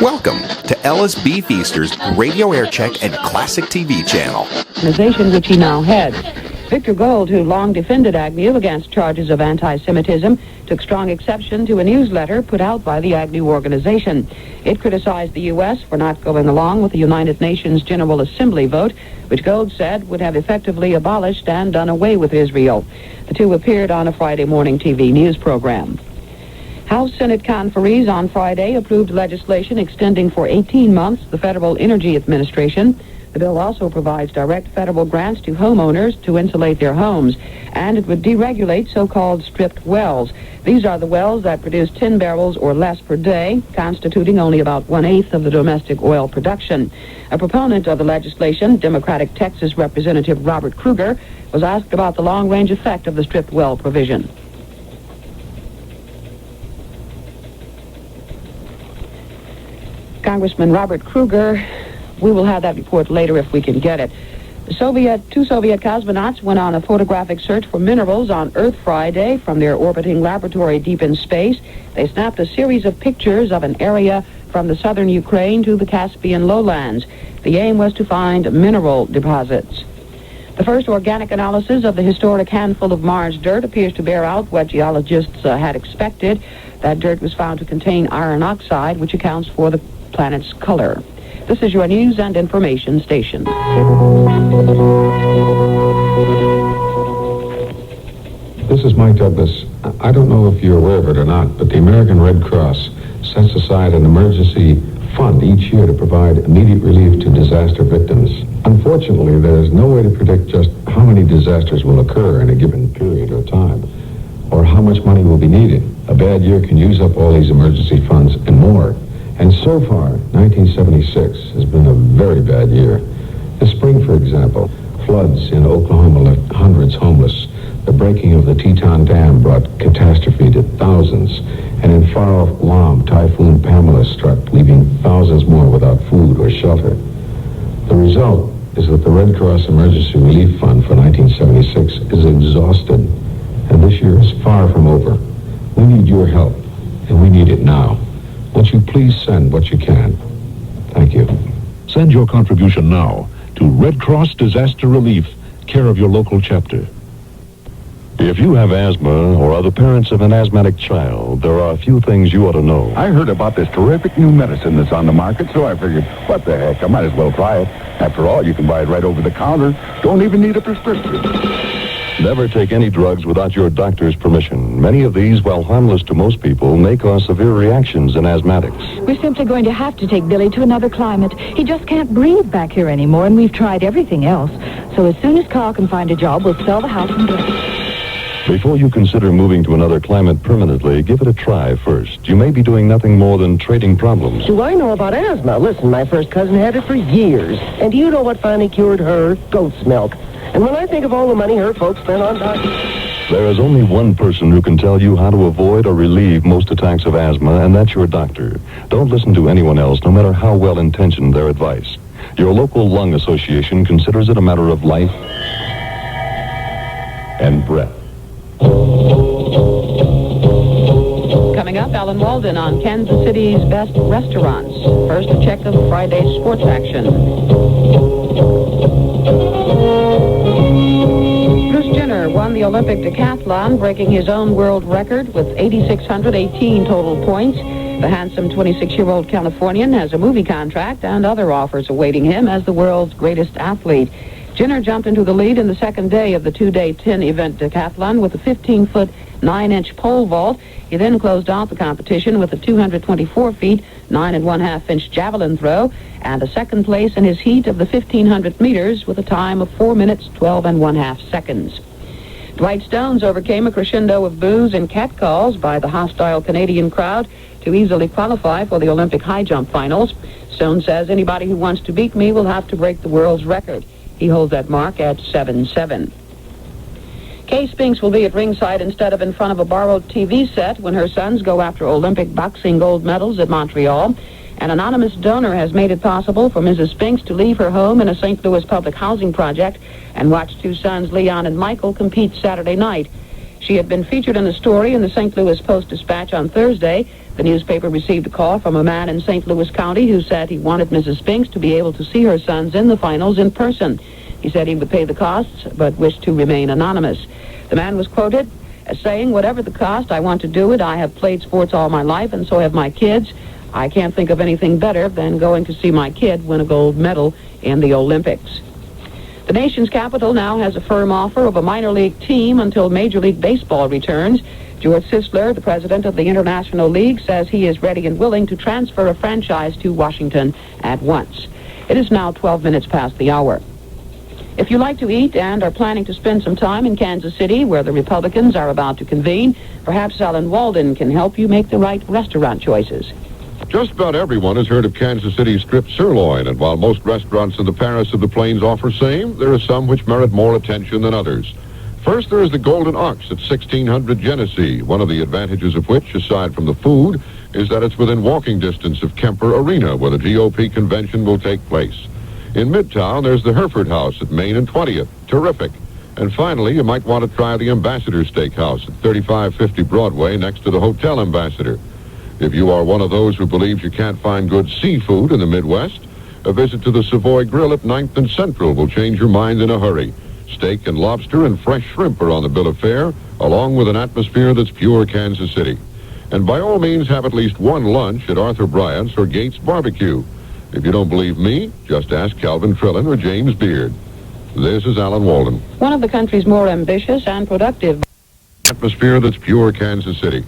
Welcome to Ellis B. Feaster's Radio Aircheck and Classic TV channel. Organization which he now heads. Victor Gold, who long defended Agnew against charges of anti-Semitism, took strong exception to a newsletter put out by the Agnew organization. It criticized the U.S. for not going along with the United Nations General Assembly vote, which Gold said would have effectively abolished and done away with Israel. The two appeared on a Friday morning TV news program. House Senate conferees on Friday approved legislation extending for 18 months the Federal Energy Administration. The bill also provides direct federal grants to homeowners to insulate their homes, and it would deregulate so-called stripped wells. These are the wells that produce 10 barrels or less per day, constituting only about 1/8 of the domestic oil production. A proponent of the legislation, Democratic Texas Representative Robert Kruger, was asked about the long-range effect of the stripped well provision. Congressman Robert Kruger, we will have that report later if we can get it. Two Soviet cosmonauts went on a photographic search for minerals on Earth Friday from their orbiting laboratory deep in space. They snapped a series of pictures of an area from the southern Ukraine to the Caspian lowlands. The aim was to find mineral deposits. The first organic analysis of the historic handful of Mars dirt appears to bear out what geologists had expected. That dirt was found to contain iron oxide, which accounts for the planet's color. This is your news and information station. This is Mike Douglas. I don't know if you're aware of it or not, but the American Red Cross sets aside an emergency fund each year to provide immediate relief to disaster victims. Unfortunately, there is no way to predict just how many disasters will occur in a given period or time, or how much money will be needed. A bad year can use up all these emergency funds and more. And so far, 1976 has been a very bad year. This spring, for example, floods in Oklahoma left hundreds homeless. The breaking of the Teton Dam brought catastrophe to thousands. And in far-off Guam, Typhoon Pamela struck, leaving thousands more without food or shelter. The result is that the Red Cross Emergency Relief Fund for 1976 is exhausted. And this year is far from over. We need your help, and we need it now. Won't you please send what you can? Thank you. Send your contribution now to Red Cross Disaster Relief, care of your local chapter. If you have asthma or are the parents of an asthmatic child, there are a few things you ought to know. I heard about this terrific new medicine that's on the market, so I figured, what the heck, I might as well try it. After all, you can buy it right over the counter. Don't even need a prescription. Never take any drugs without your doctor's permission. Many of these, while harmless to most people, may cause severe reactions in asthmatics. We're simply going to have to take Billy to another climate. He just can't breathe back here anymore, and we've tried everything else. So as soon as Carl can find a job, we'll sell the house and get it. Before you consider moving to another climate permanently, give it a try first. You may be doing nothing more than trading problems. Do I know about asthma? Listen, my first cousin had it for years. And do you know what finally cured her? Goat's milk. And when I think of all the money her folks spent on doctors... There is only one person who can tell you how to avoid or relieve most attacks of asthma, and that's your doctor. Don't listen to anyone else, no matter how well-intentioned their advice. Your local lung association considers it a matter of life and breath. Coming up, Alan Walden on Kansas City's best restaurants. First, a check of Friday's sports action. Bruce Jenner won the Olympic decathlon, breaking his own world record with 8,618 total points. The handsome 26-year-old Californian has a movie contract and other offers awaiting him as the world's greatest athlete. Jenner jumped into the lead in the second day of the two-day 10-event decathlon with a 15-foot, 9-inch pole vault. He then closed out the competition with a 224 feet, 9.5-inch javelin throw, and a second place in his heat of the 1,500 meters with a time of 4 minutes, 12.5 seconds. Dwight Stones overcame a crescendo of boos and catcalls by the hostile Canadian crowd to easily qualify for the Olympic high jump finals. Stones says anybody who wants to beat me will have to break the world's record. He holds that mark at 7.7. Kay Spinks will be at ringside instead of in front of a borrowed TV set when her sons go after Olympic boxing gold medals at Montreal. An anonymous donor has made it possible for Mrs. Spinks to leave her home in a St. Louis public housing project and watch two sons, Leon and Michael, compete Saturday night. She had been featured in a story in the St. Louis Post-Dispatch on Thursday, The newspaper received a call from a man in St. Louis County who said he wanted Mrs. Spinks to be able to see her sons in the finals in person. He said he would pay the costs, but wished to remain anonymous. The man was quoted as saying, "Whatever the cost, I want to do it. I have played sports all my life, and so have my kids. I can't think of anything better than going to see my kid win a gold medal in the Olympics." The nation's capital now has a firm offer of a minor league team until Major League Baseball returns. George Sisler, the president of the International League, says he is ready and willing to transfer a franchise to Washington at once. It is now 12 minutes past the hour. If you like to eat and are planning to spend some time in Kansas City, where the Republicans are about to convene, perhaps Alan Walden can help you make the right restaurant choices. Just about everyone has heard of Kansas City's strip sirloin, and while most restaurants in the Paris of the Plains offer same, there are some which merit more attention than others. First, there is the Golden Ox at 1600 Genesee, one of the advantages of which, aside from the food, is that it's within walking distance of Kemper Arena, where the GOP convention will take place. In Midtown, there's the Hereford House at Main and 20th. Terrific. And finally, you might want to try the Ambassador Steakhouse at 3550 Broadway next to the Hotel Ambassador. If you are one of those who believes you can't find good seafood in the Midwest, a visit to the Savoy Grill at 9th and Central will change your mind in a hurry. Steak and lobster and fresh shrimp are on the bill of fare, along with an atmosphere that's pure Kansas City. And by all means, have at least one lunch at Arthur Bryant's or Gates Barbecue. If you don't believe me, just ask Calvin Trillin or James Beard. This is Alan Walden. One of the country's more ambitious and productive Atmosphere that's pure Kansas City.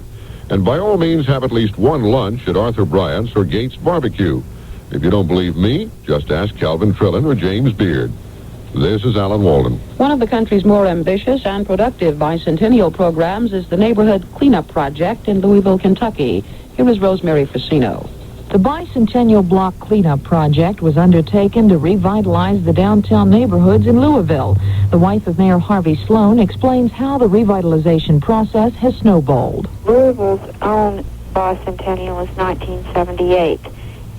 And by all means, have at least one lunch at Arthur Bryant's or Gates Barbecue. If you don't believe me, just ask Calvin Trillin or James Beard. This is Alan Walden. One of the country's more ambitious and productive bicentennial programs is the Neighborhood Cleanup Project in Louisville, Kentucky. Here is Rosemary Frasino. The Bicentennial Block Cleanup Project was undertaken to revitalize the downtown neighborhoods in Louisville. The wife of Mayor Harvey Sloan explains how the revitalization process has snowballed. Louisville's own Bicentennial is 1978,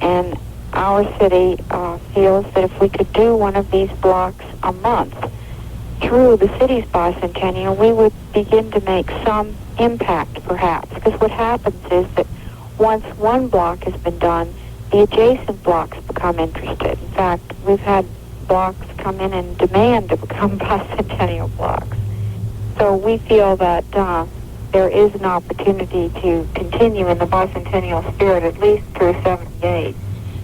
and our city feels that if we could do one of these blocks a month through the city's Bicentennial, we would begin to make some impact, perhaps. Because what happens is that once one block has been done, the adjacent blocks become interested. In fact, we've had blocks come in and demand to become bicentennial blocks. So we feel that there is an opportunity to continue in the bicentennial spirit at least through 78.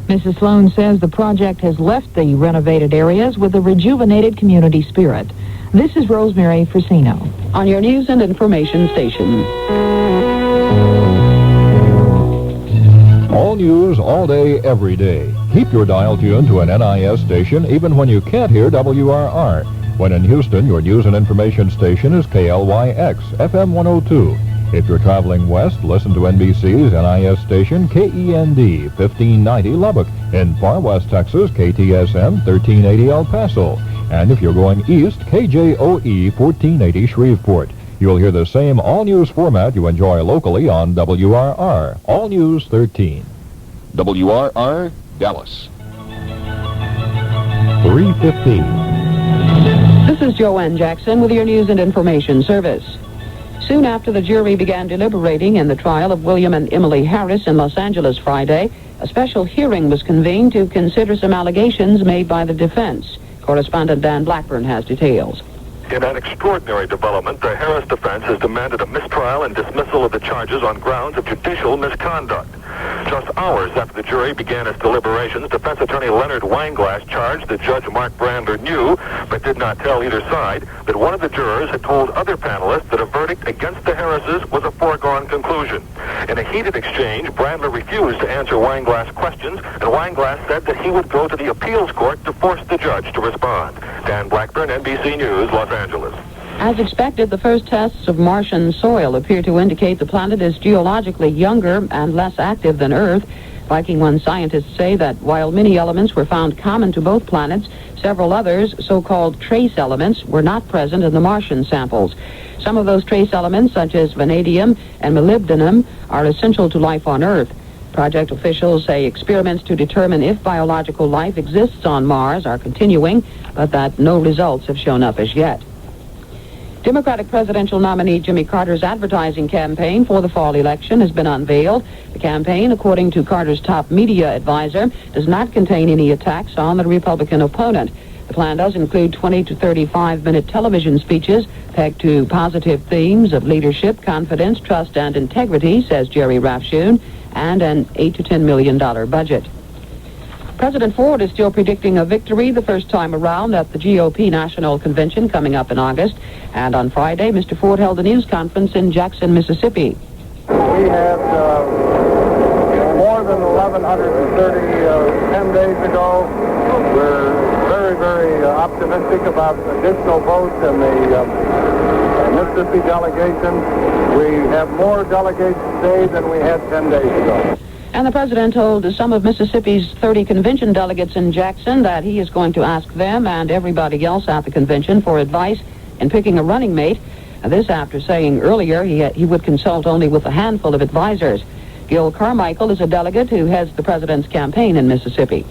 Mrs. Sloan says the project has left the renovated areas with a rejuvenated community spirit. This is Rosemary Frasino. On your news and information station. All news, all day, every day. Keep your dial tuned to an NIS station even when you can't hear WRR. When in Houston, your news and information station is KLYX, FM 102. If you're traveling west, listen to NBC's NIS station, KEND, 1590 Lubbock. In far west Texas, KTSM, 1380 El Paso. And if you're going east, KJOE, 1480 Shreveport. You'll hear the same all-news format you enjoy locally on WRR, All News 13. WRR, Dallas. 3:15. This is Joanne Jackson with your news and information service. Soon after the jury began deliberating in the trial of William and Emily Harris in Los Angeles Friday, a special hearing was convened to consider some allegations made by the defense. Correspondent Dan Blackburn has details. In an extraordinary development, the Harris defense has demanded a mistrial and dismissal of the charges on grounds of judicial misconduct. Just hours after the jury began its deliberations, defense attorney Leonard Weinglass charged that Judge Mark Brandler knew, but did not tell either side, that one of the jurors had told other panelists that a verdict against the Harrises was a foregone conclusion. In a heated exchange, Brandler refused to answer Weinglass' questions, and Weinglass said that he would go to the appeals court to force the judge to respond. Dan Blackburn, NBC News, Los Angeles. As expected, the first tests of Martian soil appear to indicate the planet is geologically younger and less active than Earth. Viking 1 scientists say that while many elements were found common to both planets, several others, so-called trace elements, were not present in the Martian samples. Some of those trace elements, such as vanadium and molybdenum, are essential to life on Earth. Project officials say experiments to determine if biological life exists on Mars are continuing, but that no results have shown up as yet. Democratic presidential nominee Jimmy Carter's advertising campaign for the fall election has been unveiled. The campaign, according to Carter's top media advisor, does not contain any attacks on the Republican opponent. The plan does include 20 to 35-minute television speeches pegged to positive themes of leadership, confidence, trust, and integrity, says Jerry Rafshoon, and an $8 to $10 million budget. President Ford is still predicting a victory the first time around at the GOP National Convention coming up in August. And on Friday, Mr. Ford held a news conference in Jackson, Mississippi. We had more than 1,130 10 days ago. We're very, very optimistic about additional votes in the Mississippi delegation. We have more delegates today than we had 10 days ago. And the president told some of Mississippi's 30 convention delegates in Jackson that he is going to ask them and everybody else at the convention for advice in picking a running mate. This after saying earlier he would consult only with a handful of advisors. Gil Carmichael is a delegate who heads the president's campaign in Mississippi.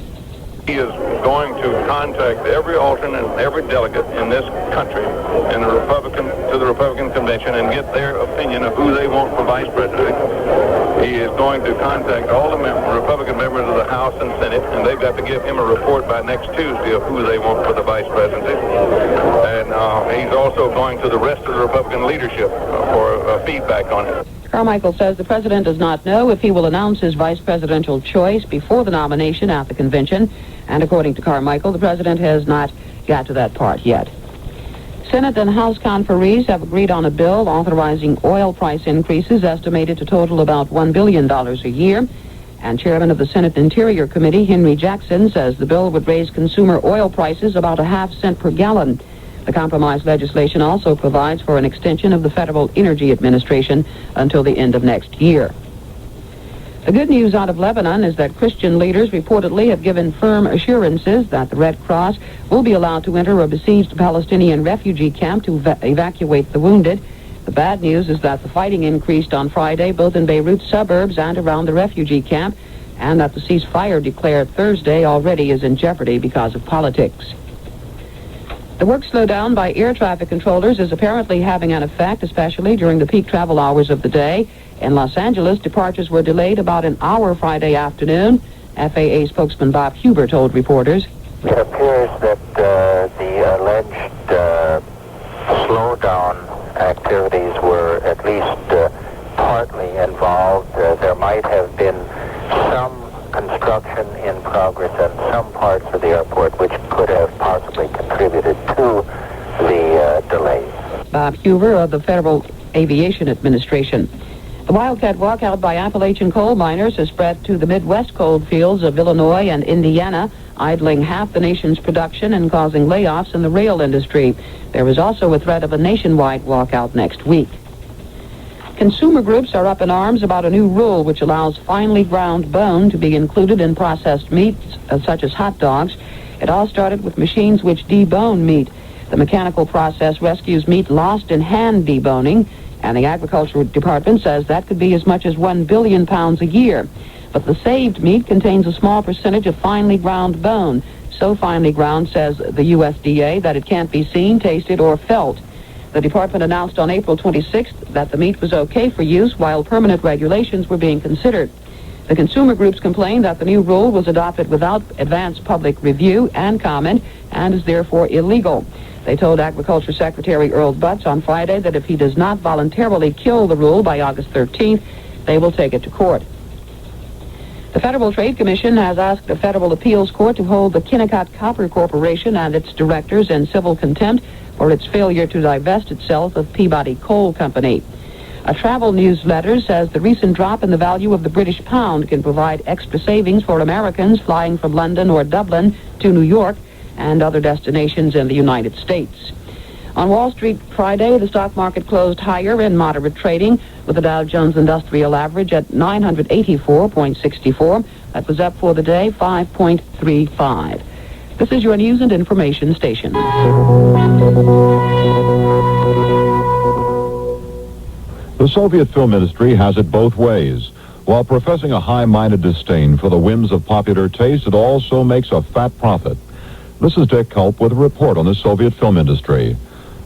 He is going to contact every alternate, every delegate in this country in the Republican convention and get their opinion of who they want for vice president. He is going to contact all the Republican members of the House and Senate, and they've got to give him a report by next Tuesday of who they want for the vice presidency. And he's also going to the rest of the Republican leadership for feedback on it. Carmichael says the president does not know if he will announce his vice presidential choice before the nomination at the convention. And according to Carmichael, the president has not got to that part yet. Senate and House conferees have agreed on a bill authorizing oil price increases estimated to total about $1 billion a year. And Chairman of the Senate Interior Committee, Henry Jackson, says the bill would raise consumer oil prices about a half-cent per gallon. The compromise legislation also provides for an extension of the Federal Energy Administration until the end of next year. The good news out of Lebanon is that Christian leaders reportedly have given firm assurances that the Red Cross will be allowed to enter a besieged Palestinian refugee camp to evacuate the wounded. The bad news is that the fighting increased on Friday both in Beirut suburbs and around the refugee camp, and that the ceasefire declared Thursday already is in jeopardy because of politics. The work slowdown by air traffic controllers is apparently having an effect, especially during the peak travel hours of the day. In Los Angeles, departures were delayed about an hour Friday afternoon. FAA spokesman Bob Huber told reporters. It appears that the alleged slowdown activities were at least partly involved. There might have been some construction in progress in some parts of the airport which could have possibly contributed to the delays. Bob Huber of the Federal Aviation Administration. The wildcat walkout by Appalachian coal miners has spread to the Midwest coal fields of Illinois and Indiana, idling half the nation's production and causing layoffs in the rail industry. There is also a threat of a nationwide walkout next week. Consumer groups are up in arms about a new rule which allows finely ground bone to be included in processed meats such as hot dogs. It all started with machines which debone meat. The mechanical process rescues meat lost in hand deboning, and the Agriculture Department says that could be as much as 1 billion pounds a year. But the saved meat contains a small percentage of finely ground bone, so finely ground, says the USDA, that it can't be seen, tasted, or felt. The department announced on April 26th that the meat was okay for use while permanent regulations were being considered. The consumer groups complained that the new rule was adopted without advance public review and comment and is therefore illegal. They told Agriculture Secretary Earl Butz on Friday that if he does not voluntarily kill the rule by August 13th, they will take it to court. The Federal Trade Commission has asked the Federal Appeals Court to hold the Kennecott Copper Corporation and its directors in civil contempt for its failure to divest itself of Peabody Coal Company. A travel newsletter says the recent drop in the value of the British pound can provide extra savings for Americans flying from London or Dublin to New York and other destinations in the United States. On Wall Street Friday, the stock market closed higher in moderate trading, with the Dow Jones Industrial Average at 984.64. That was up for the day 5.35. This is your news and information station. The Soviet film industry has it both ways. While professing a high-minded disdain for the whims of popular taste, it also makes a fat profit. This is Dick Culp with a report on the Soviet film industry.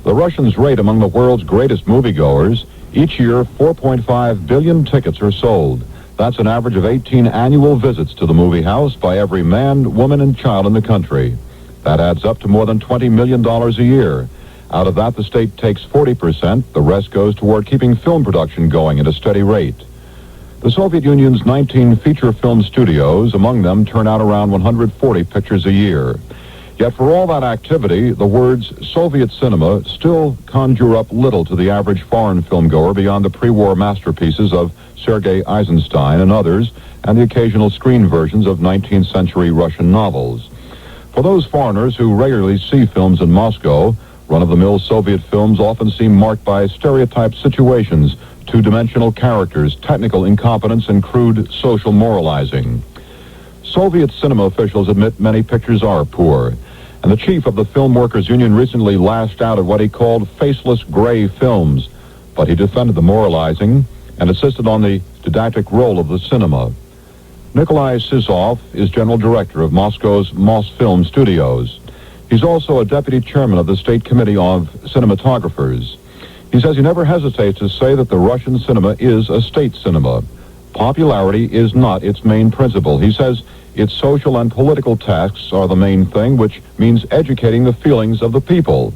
The Russians rate among the world's greatest moviegoers. Each year, 4.5 billion tickets are sold. That's an average of 18 annual visits to the movie house by every man, woman, and child in the country. That adds up to more than $20 million a year. Out of that, the state takes 40%. The rest goes toward keeping film production going at a steady rate. The Soviet Union's 19 feature film studios, among them, turn out around 140 pictures a year. Yet for all that activity, the words Soviet cinema still conjure up little to the average foreign filmgoer beyond the pre-war masterpieces of Sergei Eisenstein and others, and the occasional screen versions of 19th century Russian novels. For those foreigners who regularly see films in Moscow, run-of-the-mill Soviet films often seem marked by stereotyped situations, two-dimensional characters, technical incompetence, and crude social moralizing. Soviet cinema officials admit many pictures are poor, and the chief of the Film Workers Union recently lashed out at what he called faceless gray films, but he defended the moralizing and insisted on the didactic role of the cinema. Nikolai Sisov is general director of Moscow's Mosfilm Studios. He's also a deputy chairman of the State Committee of Cinematographers. He says he never hesitates to say that the Russian cinema is a state cinema. Popularity is not its main principle. He says its social and political tasks are the main thing, which means educating the feelings of the people.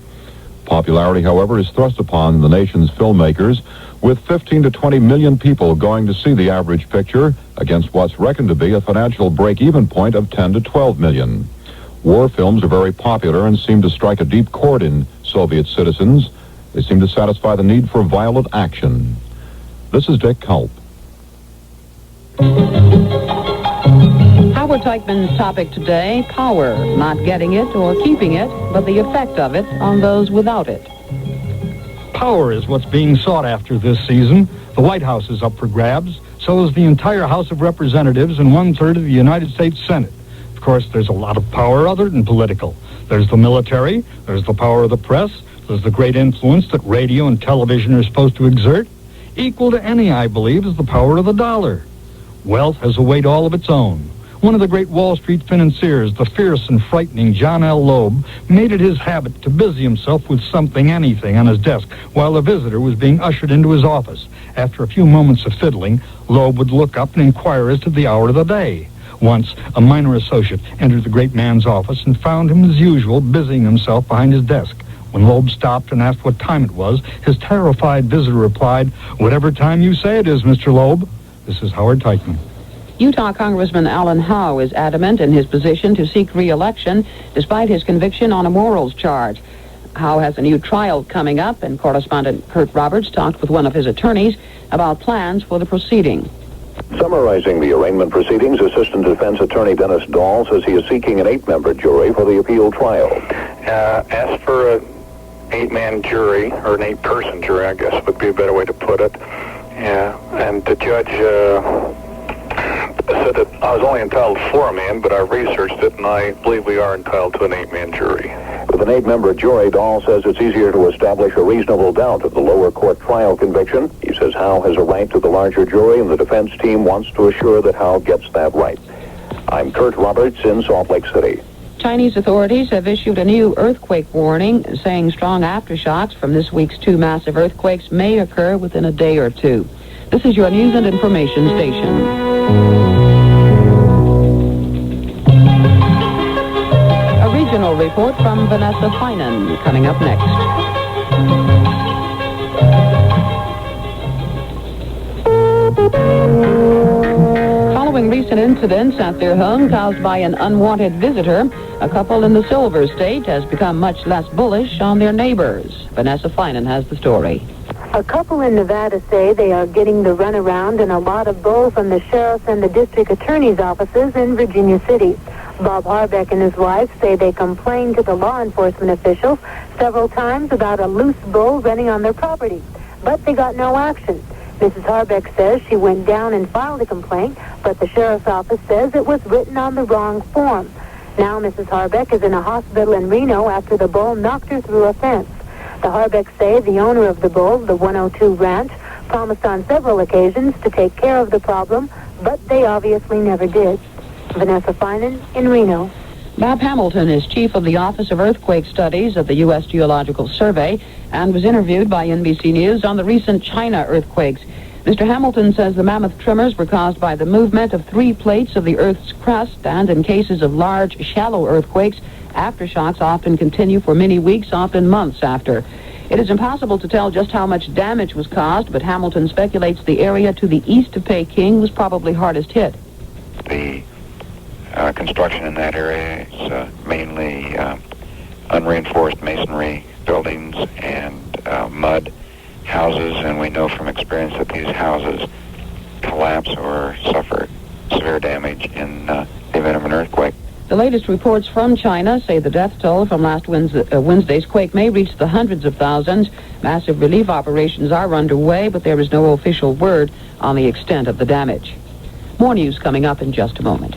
Popularity, however, is thrust upon the nation's filmmakers, with 15 to 20 million people going to see the average picture against what's reckoned to be a financial break-even point of 10 to 12 million. War films are very popular and seem to strike a deep chord in Soviet citizens. They seem to satisfy the need for violent action. This is Dick Culp. Howard Teichmann's topic today, power, not getting it or keeping it, but the effect of it on those without it. Power is what's being sought after this season. The White House is up for grabs, so is the entire House of Representatives and 1/3 of the United States Senate. Of course, there's a lot of power other than political. There's the military, there's the power of the press, there's the great influence that radio and television are supposed to exert. Equal to any, I believe, is the power of the dollar. Wealth has a weight all of its own. One of the great Wall Street financiers, the fierce and frightening John L. Loeb, made it his habit to busy himself with something, anything, on his desk while a visitor was being ushered into his office. After a few moments of fiddling, Loeb would look up and inquire as to the hour of the day. Once, a minor associate entered the great man's office and found him, as usual, busying himself behind his desk. When Loeb stopped and asked what time it was, his terrified visitor replied, "Whatever time you say it is, Mr. Loeb." This is Howard Teichmann. Utah Congressman Alan Howe is adamant in his position to seek re-election despite his conviction on a morals charge. Howe has a new trial coming up, and correspondent Kurt Roberts talked with one of his attorneys about plans for the proceeding. Summarizing the arraignment proceedings, Assistant Defense Attorney Dennis Dahl says he is seeking an 8-member jury for the appeal trial. Asked for an 8-man jury, or an 8-person jury, I guess would be a better way to put it. Yeah, and the judge said that I was only entitled to 4 men, but I researched it, and I believe we are entitled to an 8-man jury. With an 8-member jury, Dahl says it's easier to establish a reasonable doubt of the lower court trial conviction. He says Howe has a right to the larger jury, and the defense team wants to assure that Howe gets that right. I'm Kurt Roberts in Salt Lake City. Chinese authorities have issued a new earthquake warning, saying strong aftershocks from this week's 2 massive earthquakes may occur within a day or two. This is your news and information station. A regional report from Vanessa Finan coming up next. Following recent incidents at their home caused by an unwanted visitor, a couple in the Silver State has become much less bullish on their neighbors. Vanessa Finan has the story. A couple in Nevada say they are getting the runaround and a lot of bull from the sheriff's and the district attorney's offices in Virginia City. Bob Harbeck and his wife say they complained to the law enforcement officials several times about a loose bull running on their property, but they got no action. Mrs. Harbeck says she went down and filed a complaint, but the sheriff's office says it was written on the wrong form. Now Mrs. Harbeck is in a hospital in Reno after the bull knocked her through a fence. The Harbecks say the owner of the bull, the 102 Ranch, promised on several occasions to take care of the problem, but they obviously never did. Vanessa Finan in Reno. Bob Hamilton is chief of the Office of Earthquake Studies at the U.S. Geological Survey and was interviewed by NBC News on the recent China earthquakes. Mr. Hamilton says the mammoth tremors were caused by the movement of 3 plates of the Earth's crust, and in cases of large, shallow earthquakes, aftershocks often continue for many weeks, often months after. It is impossible to tell just how much damage was caused, but Hamilton speculates the area to the east of Peking was probably hardest hit. The construction in that area is mainly unreinforced masonry buildings and mud houses, and we know from experience that these houses collapse or suffer severe damage in the event of an earthquake. The latest reports from China say the death toll from last Wednesday's quake may reach the hundreds of thousands. Massive relief operations are underway, but there is no official word on the extent of the damage. More news coming up in just a moment.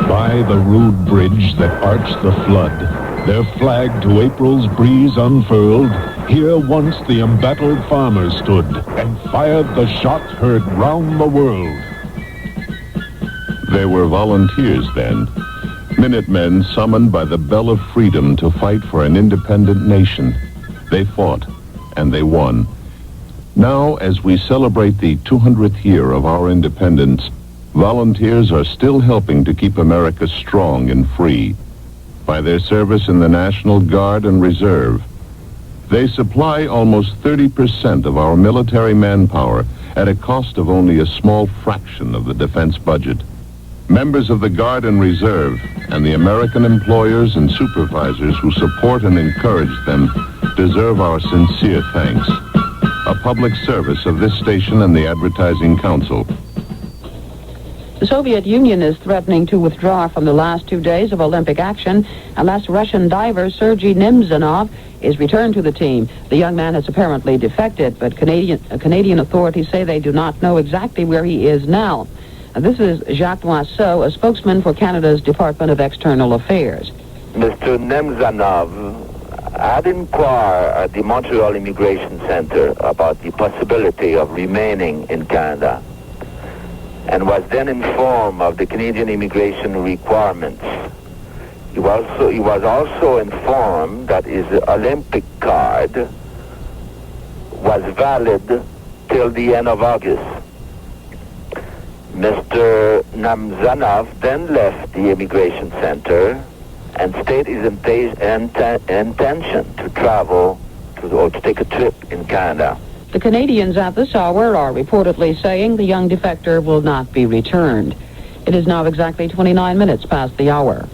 By the rude bridge that arched the flood, their flag to April's breeze unfurled, here once the embattled farmers stood and fired the shot heard round the world. They were volunteers then, Minutemen summoned by the bell of freedom to fight for an independent nation. They fought, and they won. Now, as we celebrate the 200th year of our independence, volunteers are still helping to keep America strong and free. By their service in the National Guard and Reserve, they supply almost 30% of our military manpower at a cost of only a small fraction of the defense budget. Members of the Guard and Reserve and the American employers and supervisors who support and encourage them deserve our sincere thanks. A public service of this station and the Advertising Council. The Soviet Union is threatening to withdraw from the last 2 days of Olympic action unless Russian diver Sergei Nemzanov is returned to the team. The young man has apparently defected, but Canadian authorities say they do not know exactly where he is now. This is Jacques Boisseau, a spokesman for Canada's Department of External Affairs. Mr. Nemzanov had inquired at the Montreal Immigration Center about the possibility of remaining in Canada, and was then informed of the Canadian immigration requirements. He was also informed that his Olympic card was valid till the end of August. Mr. Namzanov then left the immigration center and stated his intention to travel or to take a trip in Canada. The Canadians at this hour are reportedly saying the young defector will not be returned. It is now exactly 29 minutes past the hour.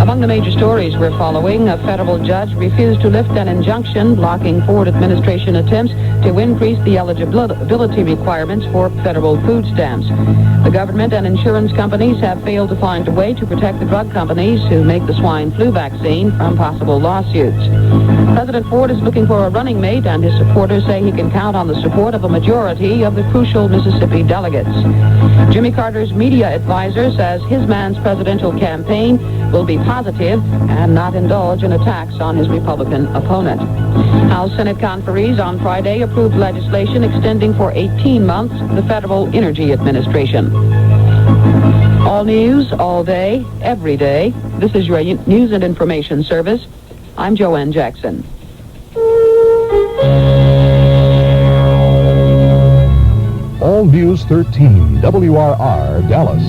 Among the major stories we're following, a federal judge refused to lift an injunction blocking Ford administration attempts to increase the eligibility requirements for federal food stamps. The government and insurance companies have failed to find a way to protect the drug companies who make the swine flu vaccine from possible lawsuits. President Ford is looking for a running mate, and his supporters say he can count on the support of a majority of the crucial Mississippi delegates. Jimmy Carter's media advisor says his man's presidential campaign will be positive and not indulge in attacks on his Republican opponent. House Senate conferees on Friday approved legislation extending for 18 months the Federal Energy Administration. All news, all day, every day. This is your News and Information Service. I'm Joanne Jackson. All News 13, WRR, Dallas.